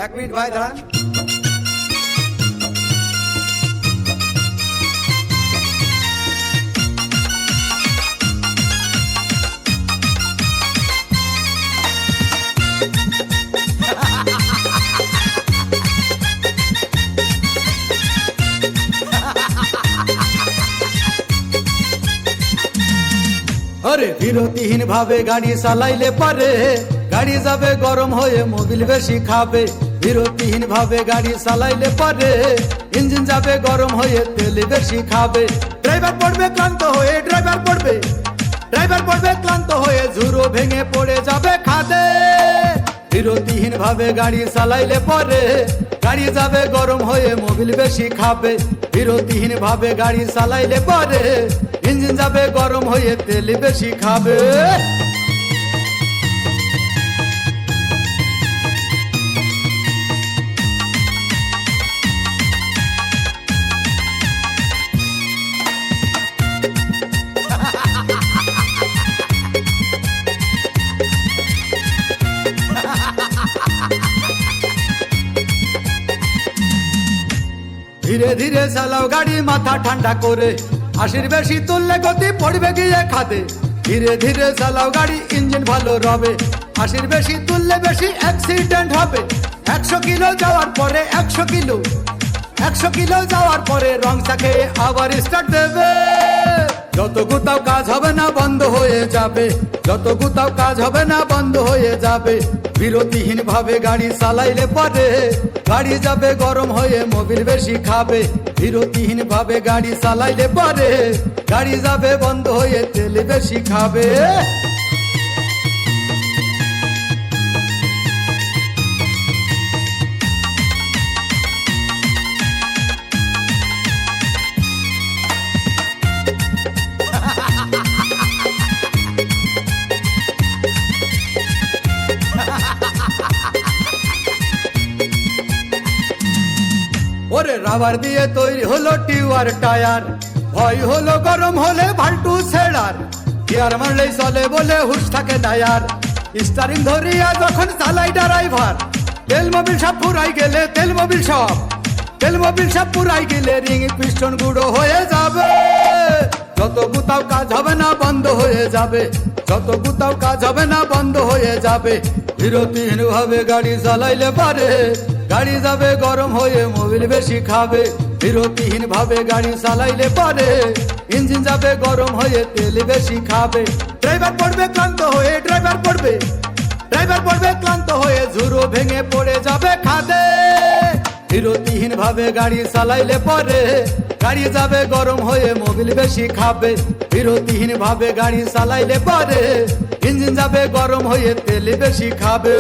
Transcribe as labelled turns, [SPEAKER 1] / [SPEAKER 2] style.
[SPEAKER 1] এক মিনিট ভাই দাঁড়ান। আরে বিরতিহীন ভাবে গাড়ি চালাইলে পারে গাড়ি যাবে গরম হয়ে মোবিল বেশি খাবে। বিরতিহীন ভাবে গাড়ি চালাইলে পারে ইঞ্জিন যাবে গরম হয়ে তেল বেশি খাবে। ড্রাইভার পড়বে ক্লান্ত হয়ে ড্রাইভার পড়বে ক্লান্ত হয়ে ঝুরো ভেঙে পড়ে যাবে খাদে। বিরতিহীন ভাবে গাড়ি চালাইলে পরে গাড়ি যাবে গরম হয়ে মোবিল বেশি খাবে। বিরতিহীন ভাবে গাড়ি চালাইলে পরে ইঞ্জিন যাবে গরম হয়ে তেল বেশি খাবে। ধীরে ধীরে চালাও গাড়ি মাথা ঠান্ডা করে, 80 বেশি তুললে গতি পড়বে গিয়ে খাদে। ধীরে ধীরে চালাও গাড়ি ইঞ্জিন ভালো রবে, 80 বেশি তুললে বেশি অ্যাক্সিডেন্ট হবে। 100 কিলো যাওয়ার পরে 100 কিলো যাওয়ার পরে রং চাকে আবার স্টার্ট দেবে। যত গুতাও কাজ হবে না বন্ধ হয়ে যাবে, যত গুতাও কাজ হবে না বন্ধ হয়ে যাবে। বিরতিহীন ভাবে গাড়ি চালাইলে পরে গাড়ি যাবে গরম হয়ে মোবিল বেশি খাবে। বিরতিহীন ভাবে গাড়ি চালাইলে পরে গাড়ি যাবে বন্ধ হয়ে তেল বেশি খাবে। ওরে রাবার দিয়ে তৈরি হলো টিউয়ার টায়ার, ভয় হলো গরম হলে ভাল্টু ছেড়ার। গিয়ার মারলেই চলে বলে হুশ থাকে ডায়ার, স্টারিং ধরিয়া যখন চালাই ড্রাইভার। তেল মোবিল সব পুরাই গেলে তেল মোবিল সব পুরাই গেলে রিং পিস্টন গুঁড়ো হয়ে যাবে। যত গুতাও কাজ হবে না বন্ধ হয়ে যাবে, যত গুতাও কাজ হবে না বন্ধ হয়ে যাবে। বিরতিহীন ভাবে গাড়ি চালাইলে পারে গাড়ি যাবে গরম হয়ে মোবিল বেশি খাবে। বিরতিহীন ভাবে গাড়ি চালাইলে পারে ইঞ্জিন যাবে গরম হয়ে তেল বেশি খাবে। ড্রাইভার পড়বে ক্লান্ত হয়ে ড্রাইভার পড়বে ক্লান্ত হয়ে ঝুরো ভেঙে পড়ে যাবে খাদে। বিরতিহীন ভাবে গাড়ি চালাইলে পরে গাড়ি যাবে গরম হয়ে মোবিল বেশি খাবে। বিরতিহীন ভাবে গাড়ি চালাইলে পরে ইঞ্জিন যাবে গরম হয়ে তেল বেশি খাবে।